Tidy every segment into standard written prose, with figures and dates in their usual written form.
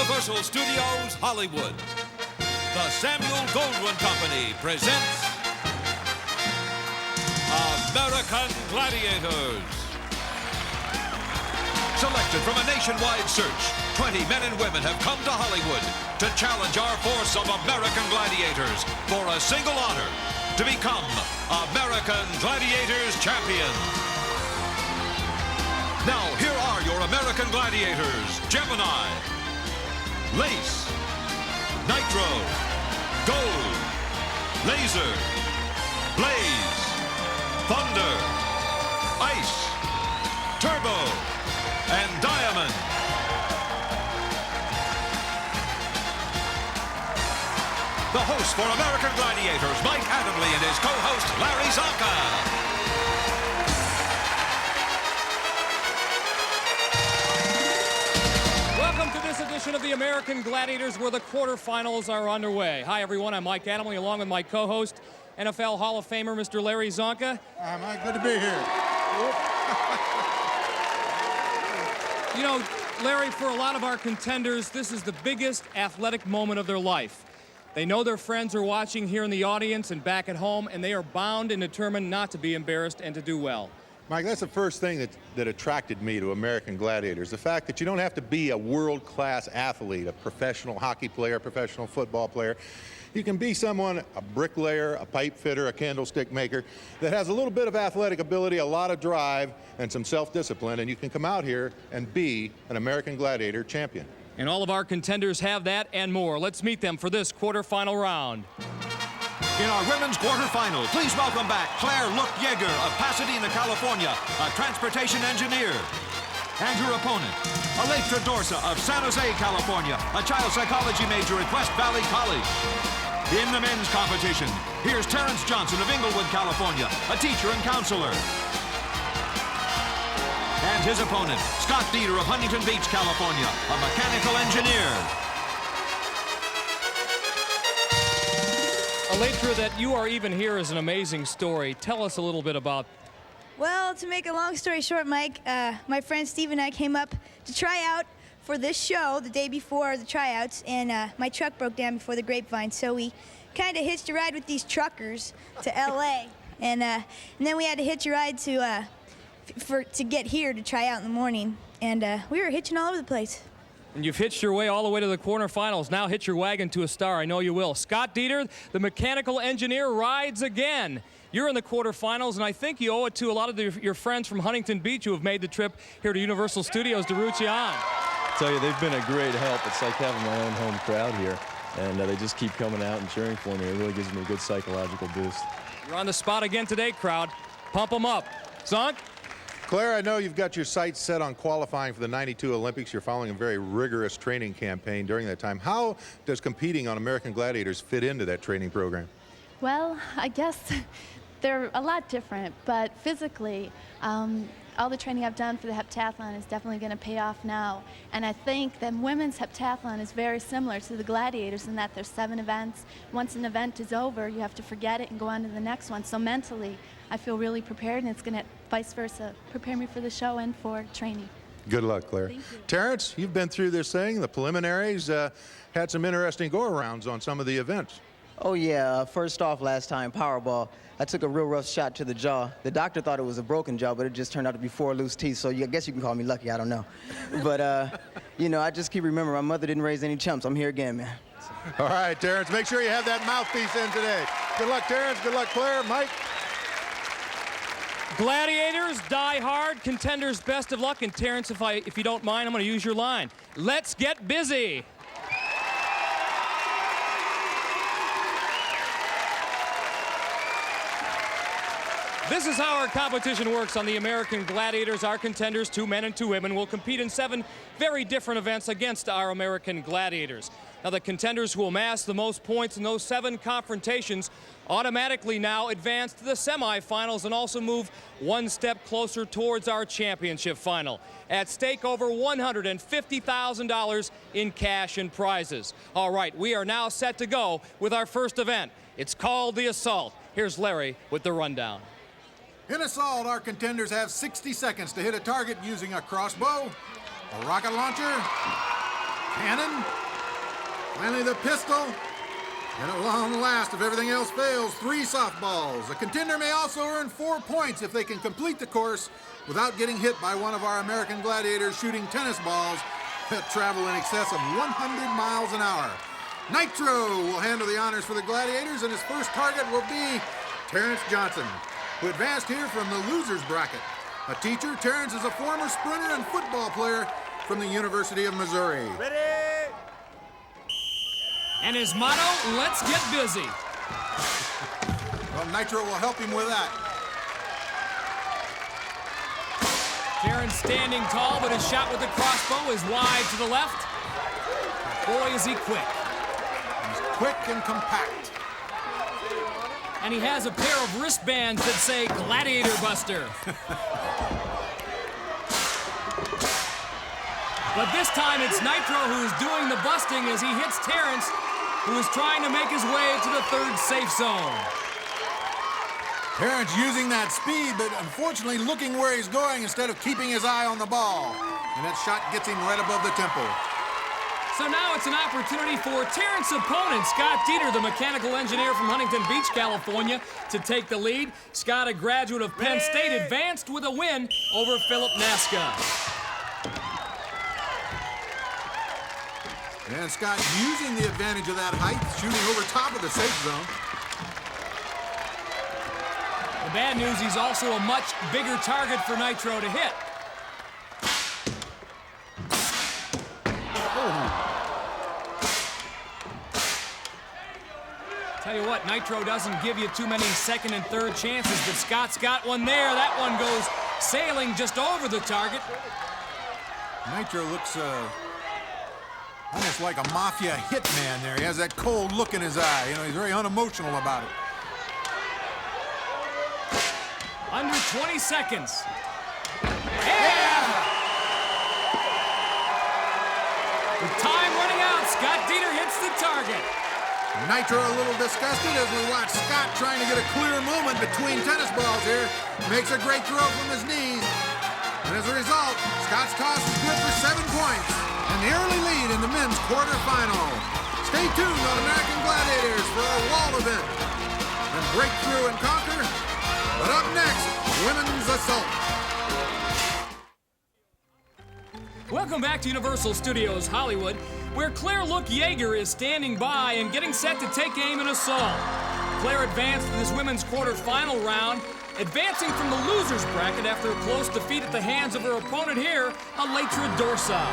Universal Studios, Hollywood. The Samuel Goldwyn Company presents American Gladiators. Selected from a nationwide search, 20 men and women have come to Hollywood to challenge our force of American Gladiators for a single honor, to become American Gladiators champions. Now, here are your American Gladiators: Gemini, Lace, Nitro, Gold, Laser, Blaze, Thunder, Ice, Turbo, and Diamond. The host for American Gladiators, Mike Adamle, and his co-host, Larry Zonka. Welcome to this edition of the American Gladiators, where the quarterfinals are underway. Hi, everyone. I'm Mike Adamle, along with my co-host, NFL Hall of Famer, Mr. Larry Zonka. Hi, Mike. Good to be here. You know, Larry, for a lot of our contenders, this is the biggest athletic moment of their life. They know their friends are watching here in the audience and back at home, and they are bound and determined not to be embarrassed and to do well. Mike, that's the first thing that attracted me to American Gladiators, the fact that you don't have to be a world-class athlete, a professional hockey player, a professional football player. You can be someone, a bricklayer, a pipe fitter, a candlestick maker, that has a little bit of athletic ability, a lot of drive, and some self-discipline, and you can come out here and be an American Gladiator champion. And all of our contenders have that and more. Let's meet them for this quarterfinal round. In our women's quarterfinal, please welcome back Clare Look-Jaeger of Pasadena, California, a transportation engineer. And her opponent, Alaetra Dorsa of San Jose, California, a child psychology major at West Valley College. In the men's competition, here's Terrance Johnson of Inglewood, California, a teacher and counselor. And his opponent, Scott Dieter of Huntington Beach, California, a mechanical engineer. Alaetra, that you are even here is an amazing story. Tell us a little bit about. Well, to make a long story short, Mike, my friend Steve and I came up to try out for this show the day before the tryouts, and my truck broke down before the grapevine, so we kind of hitched a ride with these truckers to L.A., and then we had to hitch a ride to get here to try out in the morning, and we were hitching all over the place. And you've hitched your way all the way to the quarterfinals. Now hitch your wagon to a star. I know you will. Scott Dieter, the mechanical engineer, rides again. You're in the quarterfinals, and I think you owe it to a lot of your friends from Huntington Beach who have made the trip here to Universal Studios to root you on. I tell you, they've been a great help. It's like having my own home crowd here, and they just keep coming out and cheering for me. It really gives me a good psychological boost. You're on the spot again today, crowd. Pump them up. Zonk? Claire, I know you've got your sights set on qualifying for the '92 Olympics. You're following a very rigorous training campaign during that time. How does competing on American Gladiators fit into that training program? Well, I guess they're a lot different, but physically, all the training I've done for the heptathlon is definitely going to pay off now. And I think that women's heptathlon is very similar to the Gladiators in that there's 7 events. Once an event is over, you have to forget it and go on to the next one. So mentally, I feel really prepared, and it's going to, vice versa, prepare me for the show and for training. Good luck, Claire. Thank you. Terrence, you've been through this thing, the preliminaries, had some interesting go-arounds on some of the events. Oh yeah, first off, last time, Powerball, I took a real rough shot to the jaw. The doctor thought it was a broken jaw, but it just turned out to be 4 loose teeth, so I guess you can call me lucky, I don't know. But, you know, I just keep remembering my mother didn't raise any chumps. I'm here again, man. All right, Terrence, make sure you have that mouthpiece in today. Good luck, Terrence. Good luck, Claire. Mike? Gladiators, die hard. Contenders, best of luck. And Terrence, if you don't mind, I'm going to use your line. Let's get busy. This is how our competition works on the American Gladiators. Our contenders, 2 men and 2 women, will compete in 7 very different events against our American Gladiators. Now, the contenders who will amass the most points in those 7 confrontations automatically now advance to the semifinals and also move 1 step closer towards our championship final. At stake, over $150,000 in cash and prizes. All right, we are now set to go with our first event. It's called the Assault. Here's Larry with the rundown. In Assault, our contenders have 60 seconds to hit a target using a crossbow, a rocket launcher, cannon. Finally the pistol. And at long last, if everything else fails, 3 softballs. A contender may also earn 4 points if they can complete the course without getting hit by one of our American Gladiators shooting tennis balls that travel in excess of 100 miles an hour. Nitro will handle the honors for the Gladiators, and his first target will be Terrance Johnson, who advanced here from the losers bracket. A teacher, Terrence is a former sprinter and football player from the University of Missouri. Ready? And his motto, let's get busy. Well, Nitro will help him with that. Terrence standing tall, but his shot with the crossbow is wide to the left. Boy, is he quick. He's quick and compact. And he has a pair of wristbands that say Gladiator Buster. But this time it's Nitro who's doing the busting as he hits Terrence, who is trying to make his way to the 3rd safe zone. Terrence using that speed, but unfortunately looking where he's going instead of keeping his eye on the ball. And that shot gets him right above the temple. So now it's an opportunity for Terrence's opponent, Scott Dieter, the mechanical engineer from Huntington Beach, California, to take the lead. Scott, a graduate of Penn State, advanced with a win over Philip Nasca. And Scott using the advantage of that height, shooting over top of the safe zone. The bad news, he's also a much bigger target for Nitro to hit. Tell you what, Nitro doesn't give you too many 2nd and 3rd chances, but Scott's got one there. That one goes sailing just over the target. Nitro looks almost like a mafia hitman there. He has that cold look in his eye. You know, he's very unemotional about it. Under 20 seconds. Yeah! With time running out, Scott Dieter hits the target. Nitro a little disgusted as we watch Scott trying to get a clear movement between tennis balls here. Makes a great throw from his knees. And as a result, Scott's toss is good for 7 points. And the early lead in the men's quarterfinal. Stay tuned on American Gladiators for our wall event. And break through and conquer. But up next, women's assault. Welcome back to Universal Studios Hollywood, where Clare Look-Jaeger is standing by and getting set to take aim in assault. Clare advanced to this women's quarterfinal round, advancing from the losers bracket after a close defeat at the hands of her opponent here, Alaetra Dorsa.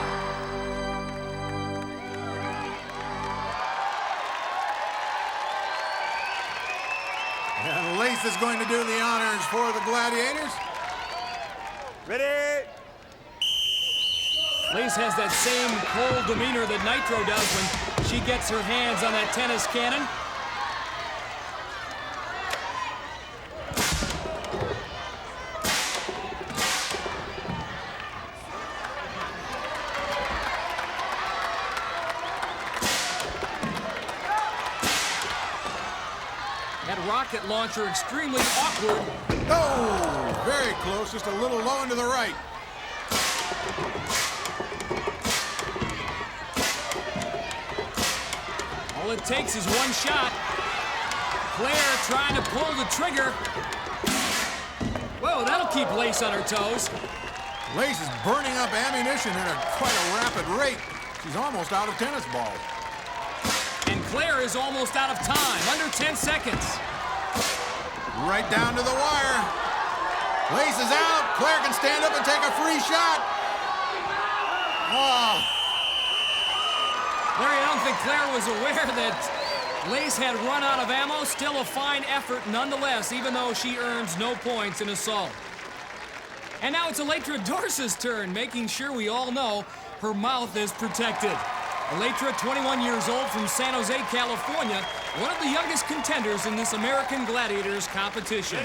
And Lace is going to do the honors for the Gladiators. Ready? Lace has that same cold demeanor that Nitro does when she gets her hands on that tennis cannon. That rocket launcher extremely awkward. Oh, very close, just a little low and to the right. All it takes is one shot. Clare trying to pull the trigger. Whoa, that'll keep Lace on her toes. Lace is burning up ammunition at quite a rapid rate. She's almost out of tennis balls. And Clare is almost out of time, under 10 seconds. Right down to the wire. Lace is out. Clare can stand up and take a free shot. Oh. Larry, I don't think Clare was aware that Lace had run out of ammo. Still a fine effort nonetheless, even though she earns no points in assault. And now it's Alaetra Dorsa's turn, making sure we all know her mouth is protected. Alaetra, 21 years old, from San Jose, California, one of the youngest contenders in this American Gladiators competition.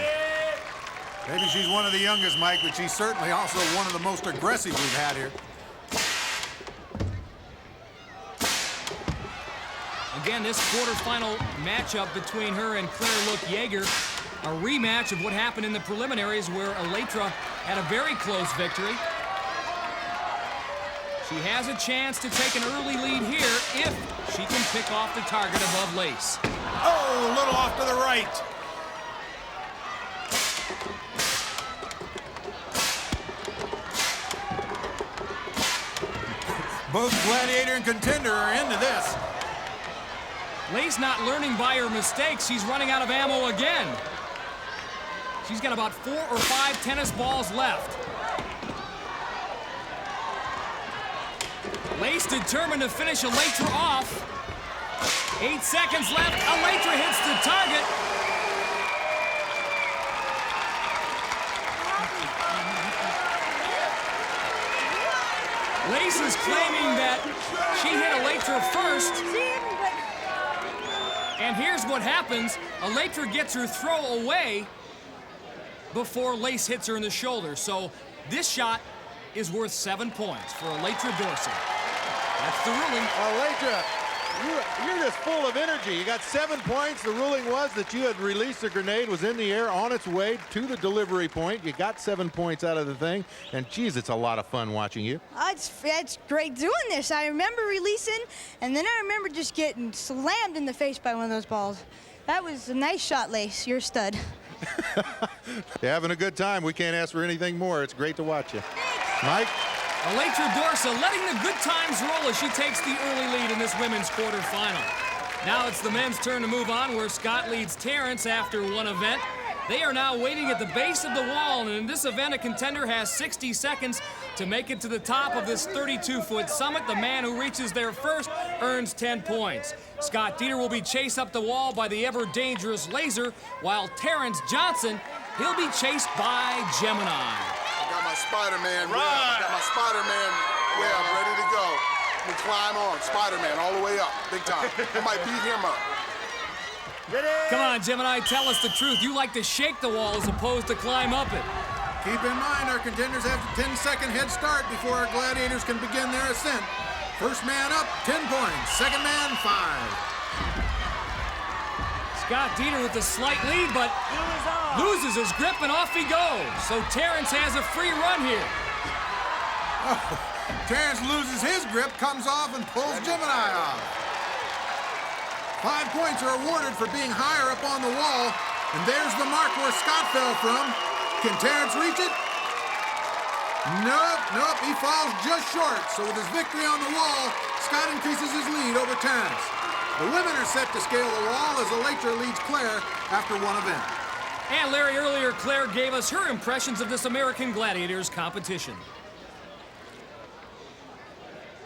Maybe she's one of the youngest, Mike, but she's certainly also one of the most aggressive we've had here. Again, this quarterfinal matchup between her and Clare Look-Jaeger, a rematch of what happened in the preliminaries where Alaetra had a very close victory. She has a chance to take an early lead here if she can pick off the target above Lace. Oh, a little off to the right. Both Gladiator and Contender are into this. Lace not learning by her mistakes. She's running out of ammo again. She's got about 4 or 5 tennis balls left. Lace determined to finish Alaetra off. 8 seconds left. Alaetra hits the target. Lace is claiming that she hit Alaetra first. And here's what happens. Alaetra gets her throw away before Lace hits her in the shoulder. So this shot is worth 7 points for Alaetra Dorsa. That's the ruling. Alaetra, you're just full of energy. You got 7 points. The ruling was that you had released a grenade, was in the air, on its way to the delivery point. You got 7 points out of the thing. And, geez, it's a lot of fun watching you. It's great doing this. I remember releasing, and then I remember just getting slammed in the face by one of those balls. That was a nice shot, Lace. You're a stud. You're having a good time. We can't ask for anything more. It's great to watch you. Mike? Alaetra Dorsa letting the good times roll as she takes the early lead in this women's quarterfinal. Now it's the men's turn to move on, where Scott leads Terrence after one event. They are now waiting at the base of the wall, and in this event, a contender has 60 seconds to make it to the top of this 32-foot summit. The man who reaches there first earns 10 points. Scott Dieter will be chased up the wall by the ever-dangerous Laser, while Terrance Johnson, he'll be chased by Gemini. I got my Spider-Man web. I got my Spider-Man web ready to go. We climb on, Spider-Man all the way up, big time. I might beat him up. Come on, Gemini, tell us the truth. You like to shake the wall as opposed to climb up it. Keep in mind, our contenders have a 10-second head start before our Gladiators can begin their ascent. First man up, 10 points. Second man, 5. Scott Dieter with a slight lead, but loses his grip, and off he goes. So Terrence has a free run here. Oh, Terrence loses his grip, comes off, and pulls Gemini off. 5 points are awarded for being higher up on the wall, and there's the mark where Scott fell from. Can Terrence reach it? Nope, he falls just short. So with his victory on the wall, Scott increases his lead over Terrence. The women are set to scale the wall as Electro leads Clare after one event. And Larry, earlier Clare gave us her impressions of this American Gladiators competition.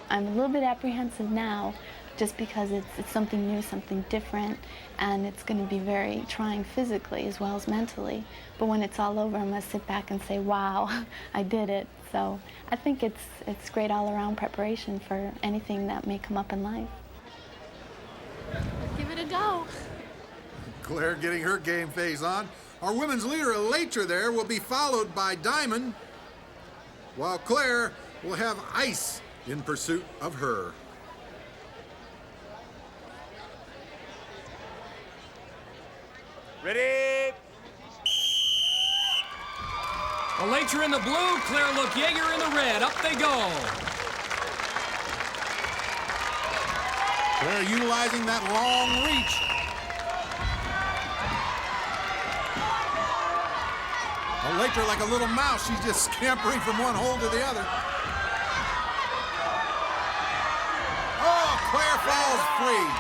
I'm a little bit apprehensive now, just because it's something new, something different, and it's going to be very trying physically as well as mentally. But when it's all over, I'm going to sit back and say, wow, I did it. So I think it's great all-around preparation for anything that may come up in life. Give it a go. Clare getting her game phase on. Our women's leader, Alaetra, there will be followed by Diamond, while Clare will have Ice in pursuit of her. Ready? Alaetra in the blue, Clare Look-Jaeger in the red. Up they go. Clare utilizing that long reach. Alaetra like a little mouse. She's just scampering from one hole to the other. Oh, Clare falls free.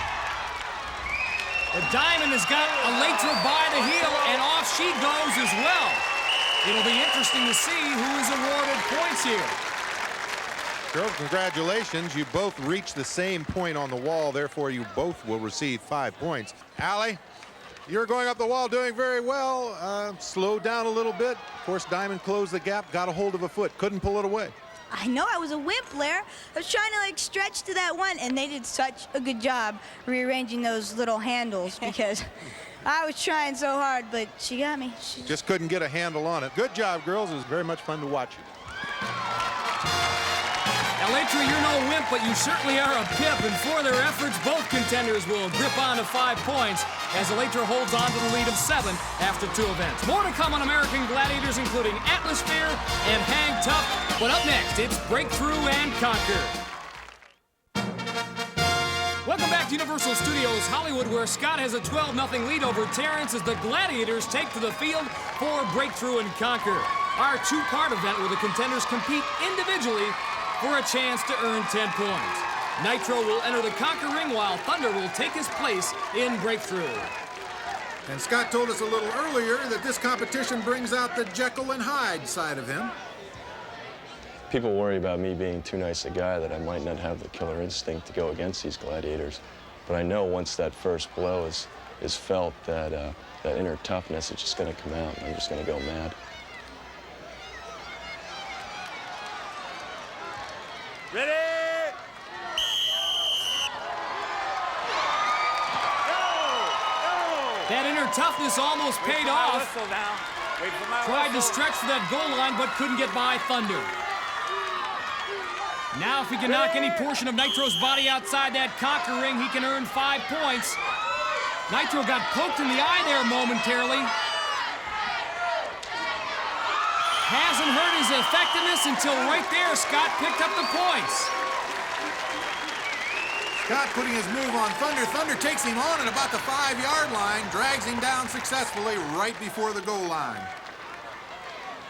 The Diamond has got Alaetra by the heel, and off she goes as well. It'll be interesting to see who is awarded points here. Girls, congratulations. You both reached the same point on the wall. Therefore, you both will receive 5 points. Allie, you're going up the wall doing very well. Slowed down a little bit. Of course, Diamond closed the gap, got a hold of a foot, couldn't pull it away. I know I was a wimp, Blair. I was trying to like stretch to that one, and they did such a good job rearranging those little handles because I was trying so hard, but she got me. She just couldn't get a handle on it. Good job, girls. It was very much fun to watch you. Alaetra, you're no wimp, but you certainly are a pip, and for their efforts, both contenders will grip on to 5 points as Alaetra holds on to the lead of 7 after 2 events. More to come on American Gladiators, including Atmosphere and Hang Tough, but up next, it's Breakthrough and Conquer. Welcome back to Universal Studios Hollywood, where Scott has a 12-0 lead over Terrence as the Gladiators take to the field for Breakthrough and Conquer, our 2-part event where the contenders compete individually for a chance to earn 10 points. Nitro will enter the Conquer ring while Thunder will take his place in Breakthrough. And Scott told us a little earlier that this competition brings out the Jekyll and Hyde side of him. People worry about me being too nice a guy, that I might not have the killer instinct to go against these gladiators. But I know once that first blow is felt, that that inner toughness is just going to come out, and I'm just going to go mad. Ready? That inner toughness almost paid off. Tried to stretch for that goal line, but couldn't get by Thunder. Now, if he can knock any portion of Nitro's body outside that Conquer ring, he can earn 5 points. Nitro got poked in the eye there momentarily. Hasn't hurt his effectiveness until right there, Scott picked up the points. Scott putting his move on Thunder. Thunder takes him on at about the 5-yard line, drags him down successfully right before the goal line.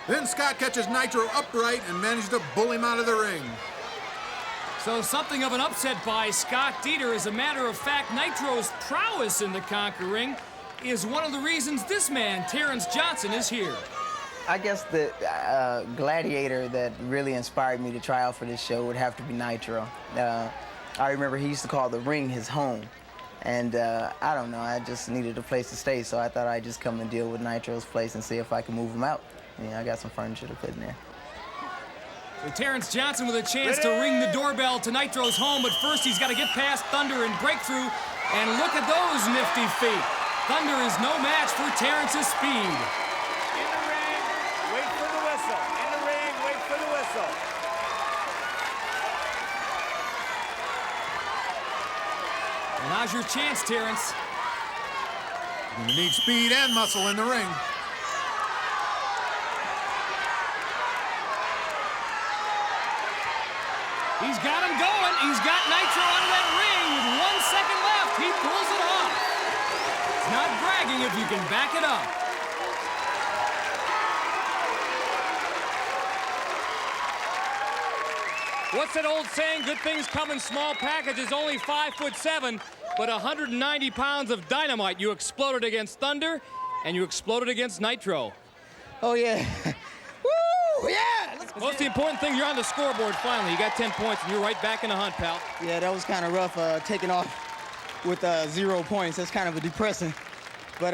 Then Scott catches Nitro upright and manages to bull him out of the ring. So something of an upset by Scott Dieter. As a matter of fact, Nitro's prowess in the Conquer ring is one of the reasons this man, Terrance Johnson, is here. I guess the gladiator that really inspired me to try out for this show would have to be Nitro. I remember he used to call the ring his home. And I don't know, I just needed a place to stay, so I thought I'd just come and deal with Nitro's place and see if I could move him out. Yeah, I got some furniture to put in there. So Terrance Johnson with a chance to ring the doorbell to Nitro's home, but first he's got to get past Thunder and Breakthrough, and look at those nifty feet. Thunder is no match for Terrance's speed. In the ring, wait for the whistle. In the ring, wait for the whistle. And now's your chance, Terrance. You need speed and muscle in the ring. He's got him going. He's got Nitro out of that ring with 1 second left. He pulls it off. It's not bragging if you can back it up. What's that old saying? Good things come in small packages. Only 5'7", but 190 pounds of dynamite. You exploded against Thunder, and you exploded against Nitro. Oh, yeah. Woo, yeah! Most important thing, you're on the scoreboard finally. You got 10 points, and you're right back in the hunt, pal. Yeah, that was kind of rough, taking off with 0 points. That's kind of a depressing, but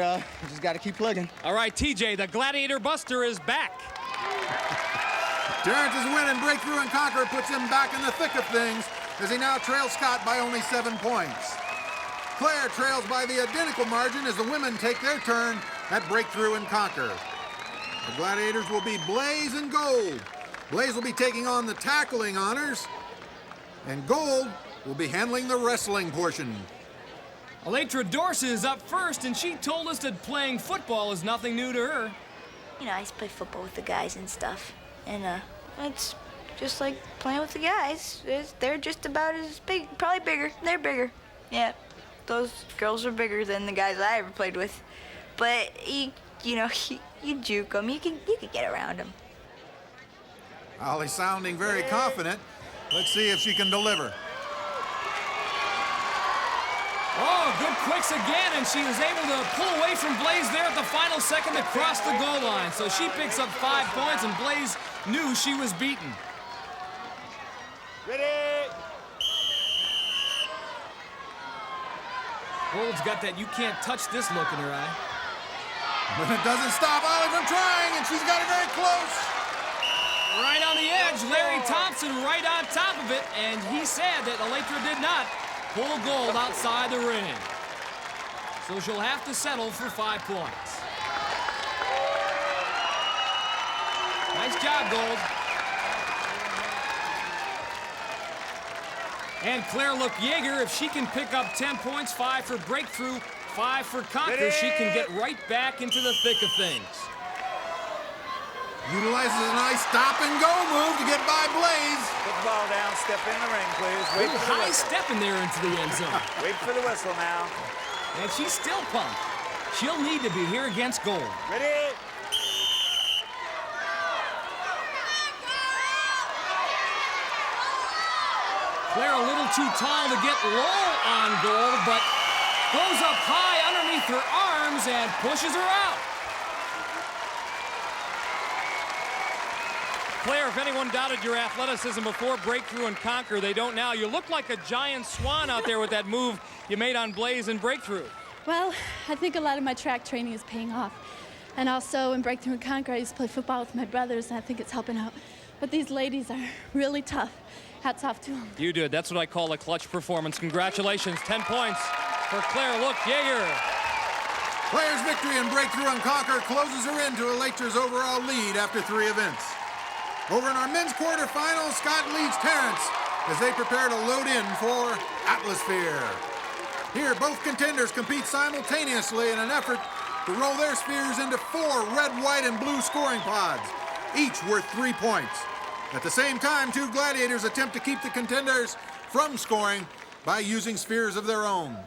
just got to keep plugging. All right, TJ, the Gladiator Buster is back. Terrence's win in Breakthrough and Conquer puts him back in the thick of things as he now trails Scott by only 7 points. Clare trails by the identical margin as the women take their turn at Breakthrough and Conquer. The Gladiators will be Blaze and Gold. Blaze will be taking on the tackling honors, and Gold will be handling the wrestling portion. Alaetra Dorsa is up first, and she told us that playing football is nothing new to her. You know, I used to play football with the guys and stuff, and it's just like playing with the guys. They're just about as big, probably bigger. They're bigger. Yeah, those girls are bigger than the guys I ever played with. But you know, you juke them. You can get around them. Ollie's sounding very confident. Let's see if she can deliver. Oh, good quicks again, and she was able to pull away from Blaze there at the final second to cross the goal line. So she picks up 5 points, and Blaze knew she was beaten. Ready? Gold's got that you can't touch this look in her eye. But it doesn't stop Ollie from trying, and she's got it very close. Right on the edge, Larry Thompson right on top of it, and he said that Alaetra did not pull Gold outside the ring. So she'll have to settle for 5 points. Nice job, Gold. And Clare Look-Jaeger, if she can pick up 10 points, 5 for breakthrough, 5 for conquer, she can get right back into the thick of things. Utilizes a nice stop-and-go move to get by Blaze. Put the ball down, step in the ring, please. Wait for the High whistle. step in there into the end zone. Wait for the whistle now. And she's still pumped. She'll need to be here against gold. Ready? Claire a little too tall to get low on goal, but goes up high underneath her arms and pushes her out. Claire, if anyone doubted your athleticism before breakthrough and conquer, they don't now. You look like a giant swan out there with that move you made on Blaze and breakthrough. Well, I think a lot of my track training is paying off. And also in breakthrough and conquer, I used to play football with my brothers, and I think it's helping out. But these ladies are really tough. Hats off to them. You did. That's what I call a clutch performance. Congratulations. 10 points for Clare Look-Jaeger. Claire's victory in breakthrough and conquer closes her into Electra's overall lead after 3 events. Over in our men's quarterfinals, Scott leads Terrence as they prepare to load in for Atmosphere. Here, both contenders compete simultaneously in an effort to roll their spheres into 4 red, white, and blue scoring pods, each worth 3 points. At the same time, 2 gladiators attempt to keep the contenders from scoring by using spheres of their own.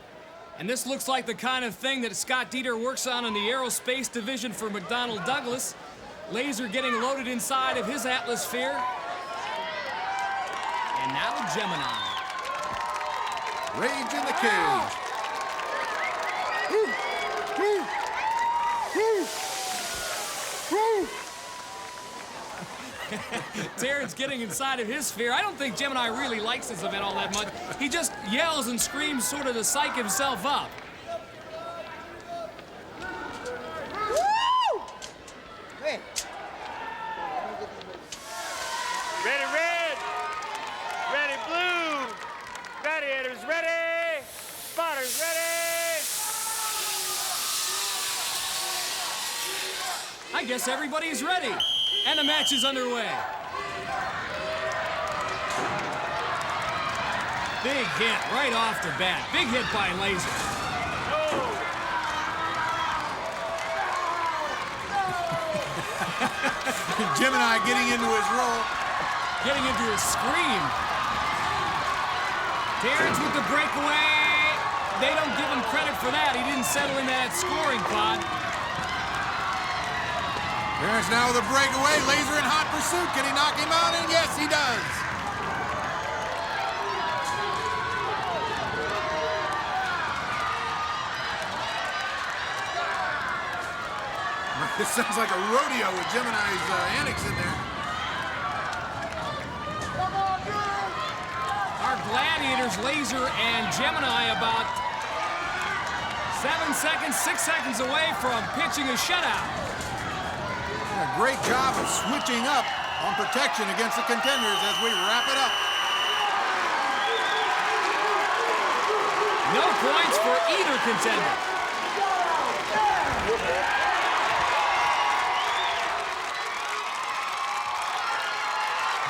And this looks like the kind of thing that Scott Dieter works on in the aerospace division for McDonnell Douglas. Laser getting loaded inside of his atmosphere. And now Gemini. Rage in the cage. Terrence getting inside of his sphere. I don't think Gemini really likes this event all that much. He just yells and screams sort of to psych himself up. Hey. Ready, red. Ready, blue. Gladiators ready. Spotters ready. I guess everybody's ready. And the match is underway. Big hit right off the bat. Big hit by Laser. Gemini getting into his role. Getting into his scream. Terrence with the breakaway. They don't give him credit for that. He didn't settle in that scoring pod. Terrence now with a breakaway. Laser in hot pursuit. Can he knock him out? And yes, he does. This sounds like a rodeo with Gemini's annex in there. Our Gladiators, Laser and Gemini, about 7 seconds, 6 seconds away from pitching a shutout. A great job of switching up on protection against the contenders as we wrap it up. No points for either contender.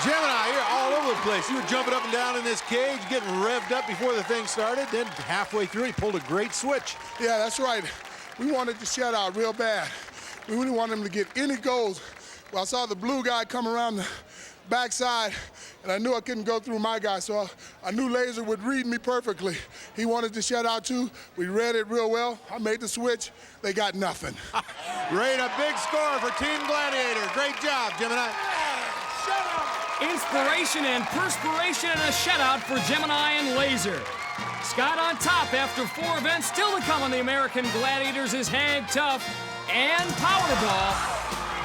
Gemini, you're all over the place. You were jumping up and down in this cage, getting revved up before the thing started. Then halfway through, he pulled a great switch. Yeah, that's right. We wanted to shut out real bad. We really wanted him to get any goals. Well, I saw the blue guy come around the backside, and I knew I couldn't go through my guy, so I knew Laser would read me perfectly. He wanted to shut out too. We read it real well. I made the switch. They got nothing. Great, a big score for Team Gladiator. Great job, Gemini. Inspiration and perspiration and a shutout for Gemini and Laser. Scott on top after 4 events. Still to come on the American Gladiators is Hag Tough and Powerball.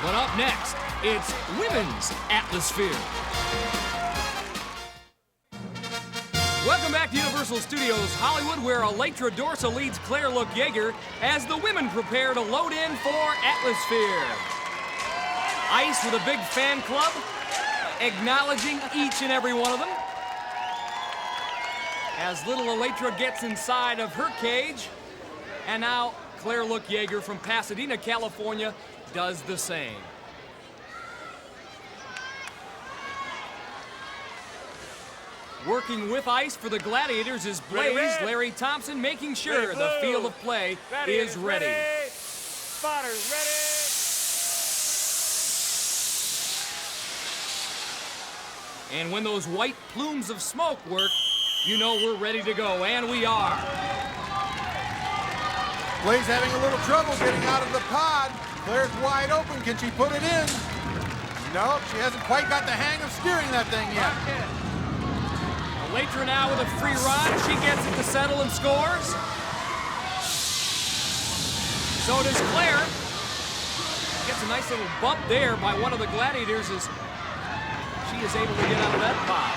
But up next, it's Women's Atmosphere. Welcome back to Universal Studios Hollywood, where Alaetra Dorsa leads Clare Look-Jaeger as the women prepare to load in for Atmosphere. Ice with a big fan club, acknowledging each and every one of them. As little Alaetra gets inside of her cage, and now Clare Look-Jaeger from Pasadena, California, does the same. Working with ice for the Gladiators is Blaze. Ready. Larry Thompson making sure the field of play is ready. Spotters ready. And when those white plumes of smoke work, you know we're ready to go, and we are. Blaze having a little trouble getting out of the pod. Claire's wide open. Can she put it in? No, she hasn't quite got the hang of steering that thing yet. Alaetra now with a free run. She gets it to settle and scores. So does Clare. Gets a nice little bump there by one of the Gladiators as she is able to get out of that pod.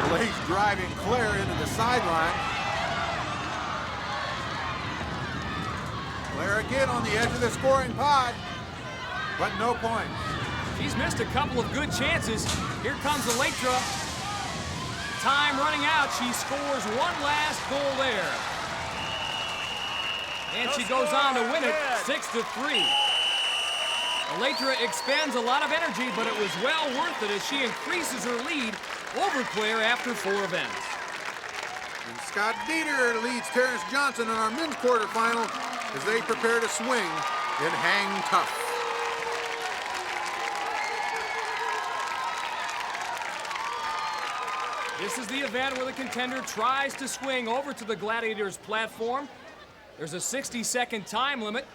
Blaze driving Clare into the sideline. Clare again on the edge of the scoring pod, but no points. She's missed a couple of good chances. Here comes Electro. Time running out. She scores one last goal there. And she goes on to win it 6-3. Electra expends a lot of energy, but it was well worth it as she increases her lead over Clare after 4 events. And Scott Dieter leads Terrance Johnson in our men's quarterfinal as they prepare to swing in Hang Tough. This is the event where the contender tries to swing over to the Gladiators platform. There's a 60-second time limit.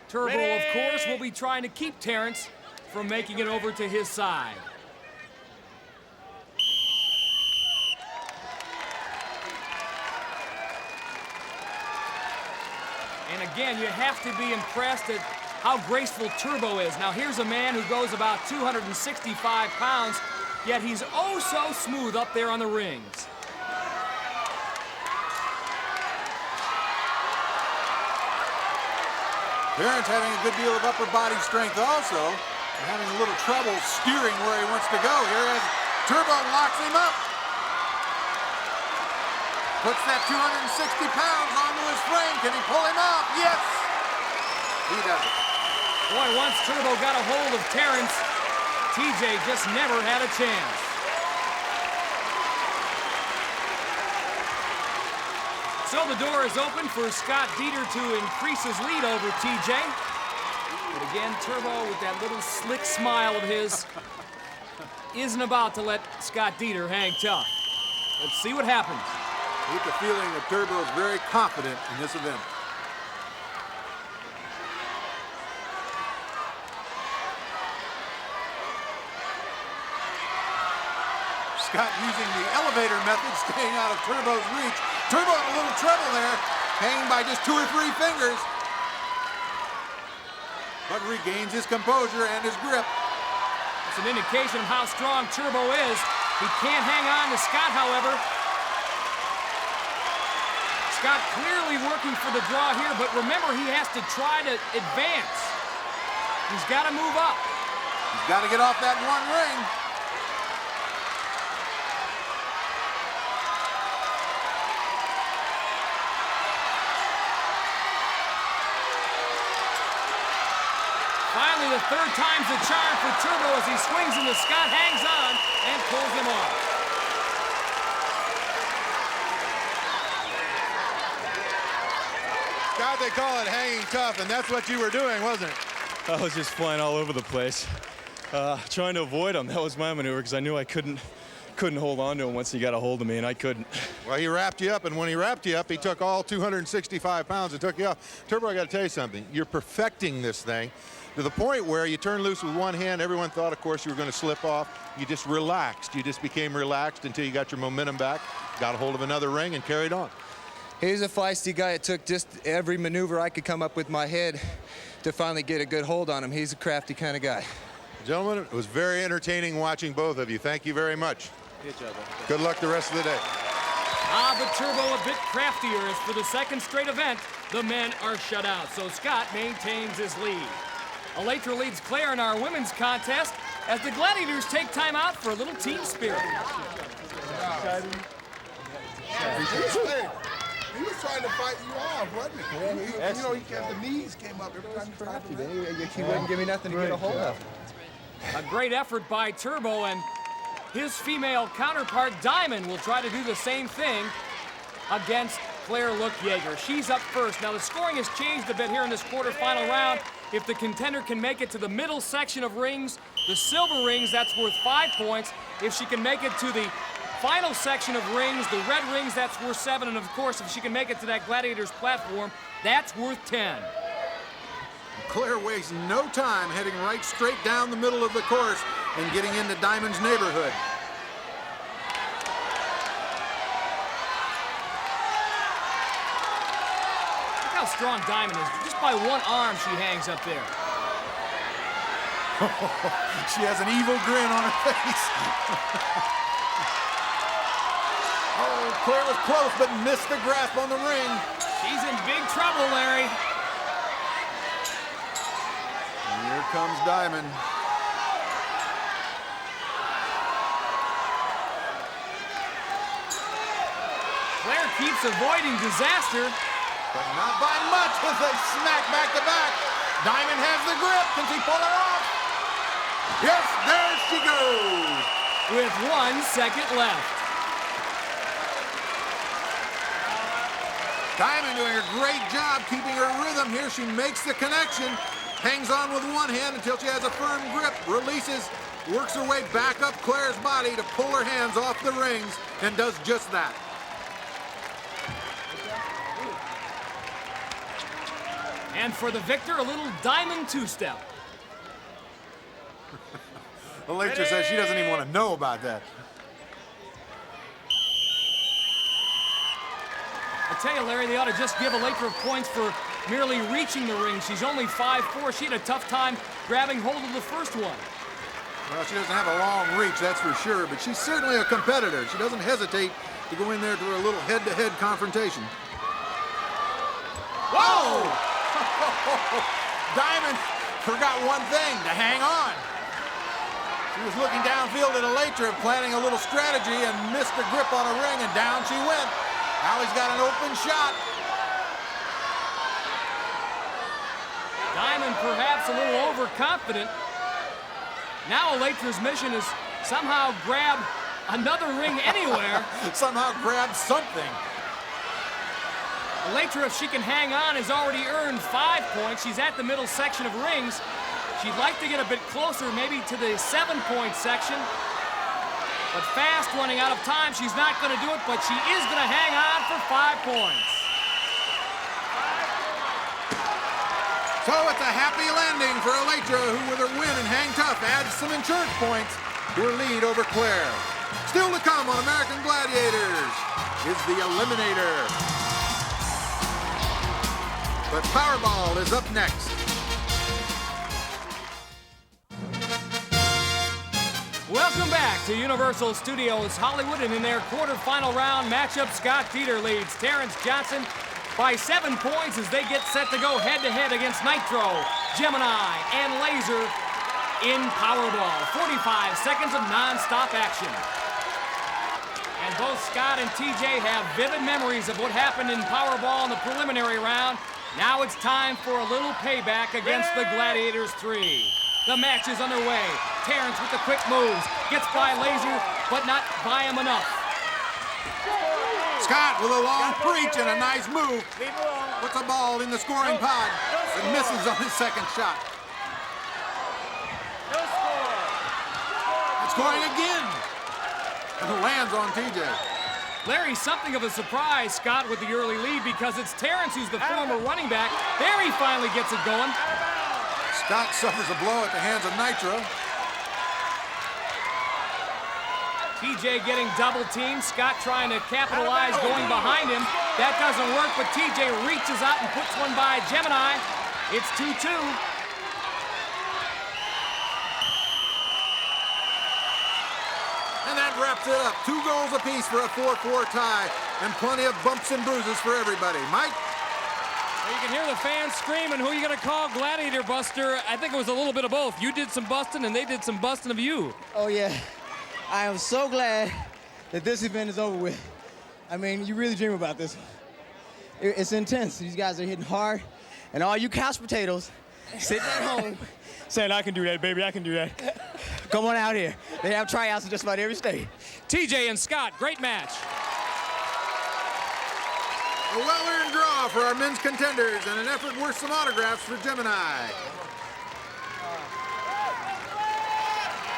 Turbo, of course, will be trying to keep Terence from making it over to his side. And again, you have to be impressed at how graceful Turbo is. Now, here's a man who goes about 265 pounds, yet he's oh so smooth up there on the rings. Terrence having a good deal of upper body strength also, and having a little trouble steering where he wants to go here as Turbo locks him up. Puts that 260 pounds onto his frame. Can he pull him off? Yes! He does it. Boy, once Turbo got a hold of Terence, TJ just never had a chance. So the door is open for Scott Dieter to increase his lead over TJ. But again, Turbo, with that little slick smile of his, isn't about to let Scott Dieter hang tough. Let's see what happens. I get the feeling that Turbo is very confident in this event. Scott using the elevator method, staying out of Turbo's reach. Turbo in a little trouble there, hanging by just 2 or 3 fingers. But regains his composure and his grip. It's an indication of how strong Turbo is. He can't hang on to Scott, however. Scott clearly working for the draw here, but remember, he has to try to advance. He's got to move up. He's got to get off that one ring. Finally, the 3rd time's the charm for Turbo as he swings into Scott, hangs on, and pulls him off. God, they call it hanging tough, and that's what you were doing, wasn't it? I was just flying all over the place, trying to avoid him. That was my maneuver because I knew I couldn't hold on to him once he got a hold of me, and I couldn't. Well, he wrapped you up, and when he wrapped you up, he took all 265 pounds and took you off. Turbo, I got to tell you something. You're perfecting this thing to the point where you turn loose with one hand. Everyone thought, of course, you were going to slip off. You just relaxed. You just became relaxed until you got your momentum back, got a hold of another ring, and carried on. He's a feisty guy. It took just every maneuver I could come up with my head to finally get a good hold on him. He's a crafty kind of guy. Gentlemen, it was very entertaining watching both of you. Thank you very much. Good luck the rest of the day. But Turbo a bit craftier as for the 2nd straight event, the men are shut out. So Scott maintains his lead. Alaetra leads Clare in our women's contest as the Gladiators take time out for a little team spirit. He was trying to fight you off, wasn't he? You know, the knees came up every time he tried to. He wouldn't give me nothing to get a hold of. A great effort by Turbo, and his female counterpart, Diamond, will try to do the same thing against Clare Look-Jaeger. She's up first. Now, the scoring has changed a bit here in this quarterfinal round. If the contender can make it to the middle section of rings, the silver rings, that's worth 5 points. If she can make it to the final section of rings, the red rings, that's worth 7. And of course, if she can make it to that Gladiators platform, that's worth 10. Clare wastes no time heading right straight down the middle of the course and getting into Diamond's neighborhood. Look how strong Diamond is. Just by one arm, she hangs up there. She has an evil grin on her face. Oh, Clare was close, but missed the grasp on the ring. She's in big trouble, Larry. Here comes Diamond. Clare keeps avoiding disaster. But not by much as they smack back to back. Diamond has the grip. Can she pull her off? Yes, there she goes. With 1 second left. Diamond doing a great job keeping her rhythm here. She makes the connection. Hangs on with one hand until she has a firm grip, releases, works her way back up Clare's body to pull her hands off the rings, and does just that. And for the victor, a little Diamond two-step. Alaetra says she doesn't even want to know about that. I tell you, Larry, they ought to just give Alaetra points for merely reaching the ring. She's only 5'4". She had a tough time grabbing hold of the first one. Well, she doesn't have a long reach, that's for sure, but she's certainly a competitor. She doesn't hesitate to go in there to a little head-to-head confrontation. Whoa! Diamond forgot one thing, to hang on. She was looking downfield at Alaetra, planning a little strategy, and missed the grip on a ring, and down she went. Now he's got an open shot. Diamond perhaps a little overconfident. Now Alaetra's mission is somehow grab another ring anywhere. Somehow grab something. Alaetra, if she can hang on, has already earned 5 points. She's at the middle section of rings. She'd like to get a bit closer, maybe to the 7-point section. But fast running out of time, she's not going to do it, but she is going to hang on for 5 points. So it's a happy landing for Alaetra, who with her win and hang tough adds some insurance points to her lead over Clare. Still to come on American Gladiators is the Eliminator. But Powerball is up next. Welcome back to Universal Studios Hollywood, and in their quarterfinal round matchup, Scott Peter leads Terrance Johnson by 7 points as they get set to go head-to-head against Nitro, Gemini, and Laser in Powerball. 45 seconds of non-stop action. And both Scott and TJ have vivid memories of what happened in Powerball in the preliminary round. Now it's time for a little payback against the Gladiators 3. The match is underway. Terrence with the quick moves. Gets by Laser, but not by him enough. Scott with a long preach and a nice move. Puts a ball in the scoring pod, but misses on his second shot. It's scoring again. And lands on TJ. Larry, something of a surprise, Scott, with the early lead, because it's Terrence who's the former running back. There he finally gets it going. Scott suffers a blow at the hands of Nitro. TJ getting double teamed. Scott trying to capitalize, going behind him. That doesn't work, but TJ reaches out and puts one by Gemini. It's 2-2. And that wraps it up. 2 goals apiece for a 4-4 tie, and plenty of bumps and bruises for everybody. Mike? You can hear the fans screaming, who are you going to call Gladiator Buster? I think it was a little bit of both. You did some busting, and they did some busting of you. Oh, yeah. I am so glad that this event is over with. I mean, you really dream about this. It's intense. These guys are hitting hard. And all you couch potatoes sitting at home saying, I can do that, baby, I can do that. Come on out here. They have tryouts in just about every state. TJ and Scott, great match. A well-earned draw for our men's contenders and an effort worth some autographs for Gemini.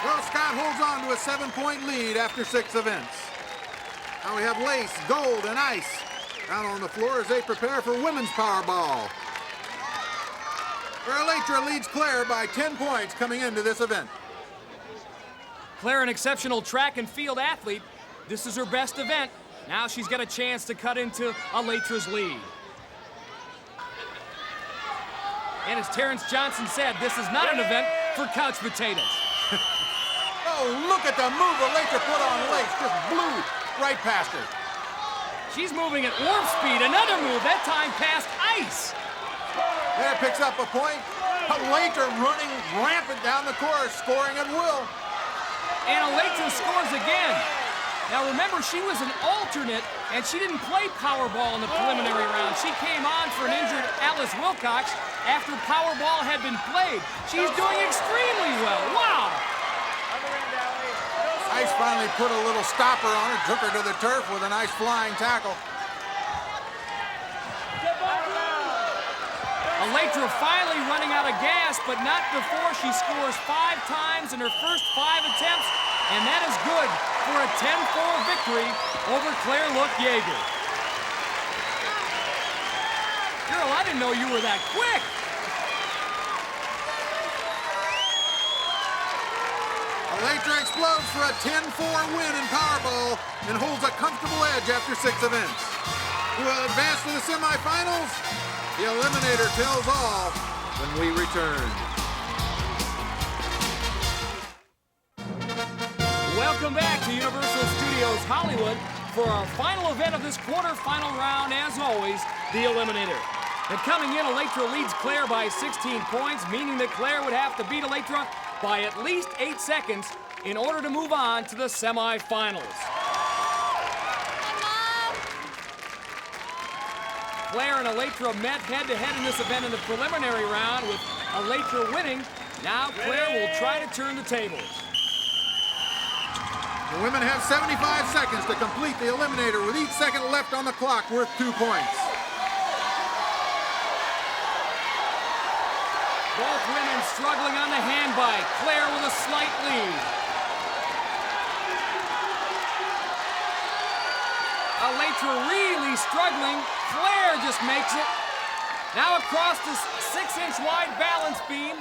Well, Scott holds on to a 7-point lead after 6 events. Now we have lace, gold, and ice out on the floor as they prepare for women's Powerball. Alaetra leads Clare by 10 points coming into this event. Clare, an exceptional track and field athlete. This is her best event. Now she's got a chance to cut into Alaetra's lead. And as Terrance Johnson said, this is not an event for couch potatoes. Oh, look at the move Alaetra put on Lace. Just blew right past her. She's moving at warp speed. Another move, that time past ice. There picks up a point. Alaetra running rampant down the course, scoring at will. And Alaetra scores again. Now remember, she was an alternate, and she didn't play Powerball in the preliminary round. She came on for an injured Alice Wilcox after Powerball had been played. She's doing extremely well. Wow! Ice finally put a little stopper on her, took her to the turf with a nice flying tackle. Alaetra finally running out of gas, but not before she scores 5 times in her first 5 attempts, and that is good for a 10-4 victory over Clare Look-Jaeger. Girl, I didn't know you were that quick. Alaetra explodes for a 10-4 win in Powerball and holds a comfortable edge after 6 events. Who will advance to the semifinals? The Eliminator tells all when we return. Welcome back to Universal Studios Hollywood for our final event of this quarterfinal round, as always, the Eliminator. And coming in, Alaetra leads Clare by 16 points, meaning that Clare would have to beat Alaetra by at least 8 seconds in order to move on to the semifinals. Clare and Alaetra met head-to-head in this event in the preliminary round, with Alaetra winning. Now Clare will try to turn the tables. The women have 75 seconds to complete the Eliminator, with each second left on the clock worth 2 points. Both women struggling on the handbike. Clare with a slight lead. Alaetra really struggling. Clare just makes it. Now across this 6-inch wide balance beam.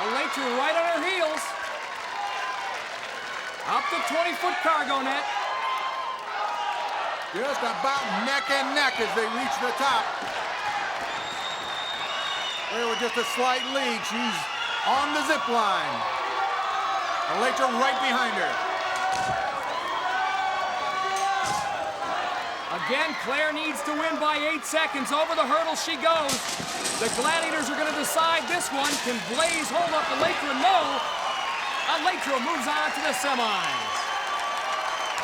Alaetra right on her heels. Up the 20-foot cargo net. Just about neck and neck as they reach the top. Clare with just a slight lead. She's on the zip line. Alaetra right behind her. Again, Clare needs to win by 8 seconds. Over the hurdle she goes. The Gladiators are going to decide this one. Can Blaze hold up Alaetra? No. Alaetra moves on to the semis.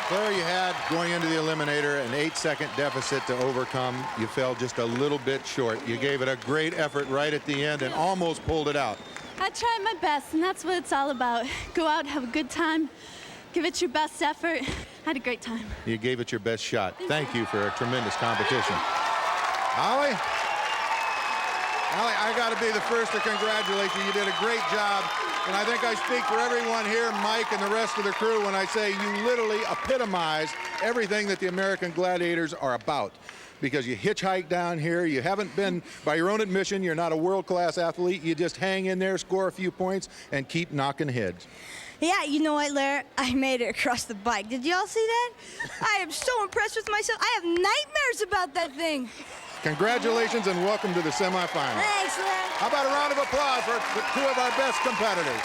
Clare, you had, going into the Eliminator, an 8-second deficit to overcome. You fell just a little bit short. You gave it a great effort right at the end and almost pulled it out. I tried my best, and that's what it's all about. Go out, have a good time, give it your best effort. I had a great time. You gave it your best shot. Thank you for a tremendous competition. Ollie, I got to be the first to congratulate you. You did a great job. And I think I speak for everyone here, Mike and the rest of the crew, when I say you literally epitomize everything that the American Gladiators are about. Because you hitchhike down here, you haven't been, by your own admission, you're not a world-class athlete. You just hang in there, score a few points, and keep knocking heads. Yeah, you know what, Larry? I made it across the bike. Did y'all see that? I am so impressed with myself. I have nightmares about that thing. Congratulations and welcome to the semifinals. Thanks, Larry. How about a round of applause for 2 of our best competitors?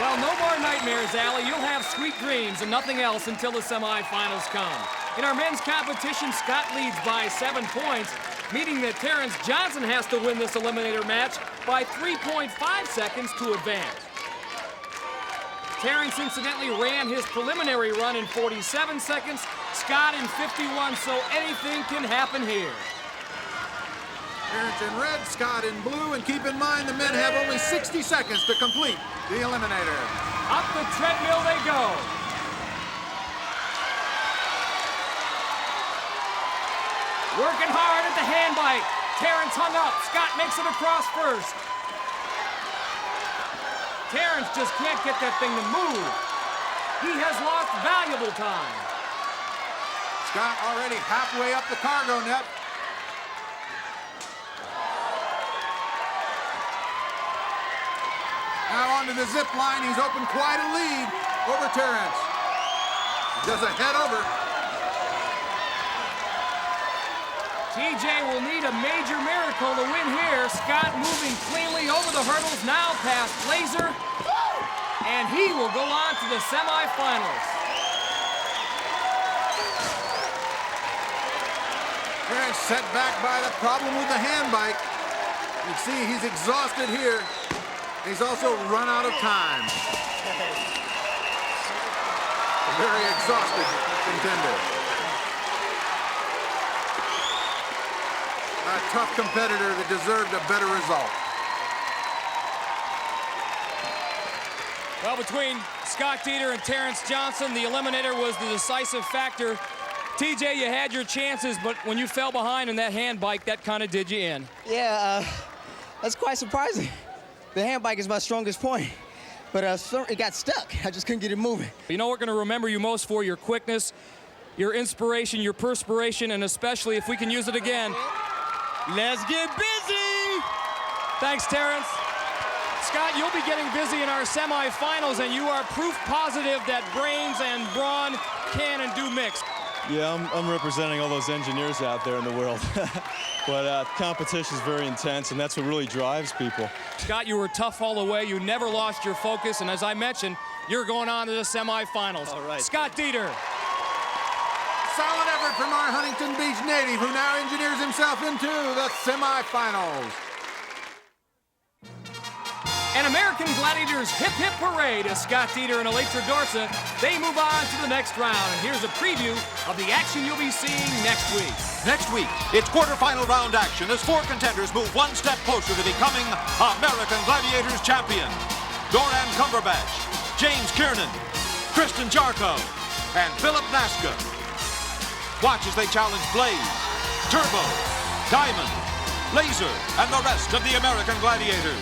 Well, no more nightmares, Allie. You'll have sweet dreams and nothing else until the semifinals come. In our men's competition, Scott leads by 7 points, meaning that Terrance Johnson has to win this Eliminator match by 3.5 seconds to advance. Terrance incidentally ran his preliminary run in 47 seconds, Scott in 51, so anything can happen here. Terrance in red, Scott in blue, and keep in mind the men have only 60 seconds to complete the eliminator. Up the treadmill they go. Working hard at the hand bike. Terrance hung up. Scott makes it across first. Terrance just can't get that thing to move. He has lost valuable time. Scott already halfway up the cargo net. Now onto the zip line. He's opened quite a lead over Terrance. Does a head over. TJ will need a major miracle to win here. Scott moving cleanly over the hurdles, now past Laser. And he will go on to the semifinals. Terrance set back by the problem with the hand bike. You can see he's exhausted here. He's also run out of time. A very exhausted contender. A tough competitor that deserved a better result. Well, between Scott Dieter and Terrance Johnson, the eliminator was the decisive factor. TJ, you had your chances, but when you fell behind in that hand bike, that kind of did you in. Yeah, that's quite surprising. The hand bike is my strongest point, but it got stuck. I just couldn't get it moving. You know, we're going to remember you most for your quickness, your inspiration, your perspiration, and especially if we can use it again. Let's get busy! Thanks, Terrance. Scott, you'll be getting busy in our semifinals, and you are proof positive that brains and brawn can and do mix. Yeah, I'm representing all those engineers out there in the world. But competition is very intense, and that's what really drives people. Scott, you were tough all the way. You never lost your focus, and as I mentioned, you're going on to the semifinals. All right. Scott Dieter. Solid effort from our Huntington Beach native, who now engineers himself into the semifinals. An American Gladiators hip hip parade as Scott Dieter and Alaetra Dorsa, they move on to the next round. And here's a preview of the action you'll be seeing next week. Next week, it's quarterfinal round action as 4 contenders move one step closer to becoming American Gladiators champion. Doran Cumberbatch, James Kiernan, Kristen Jarko, and Philip Naska. Watch as they challenge Blaze, Turbo, Diamond, Laser, and the rest of the American Gladiators.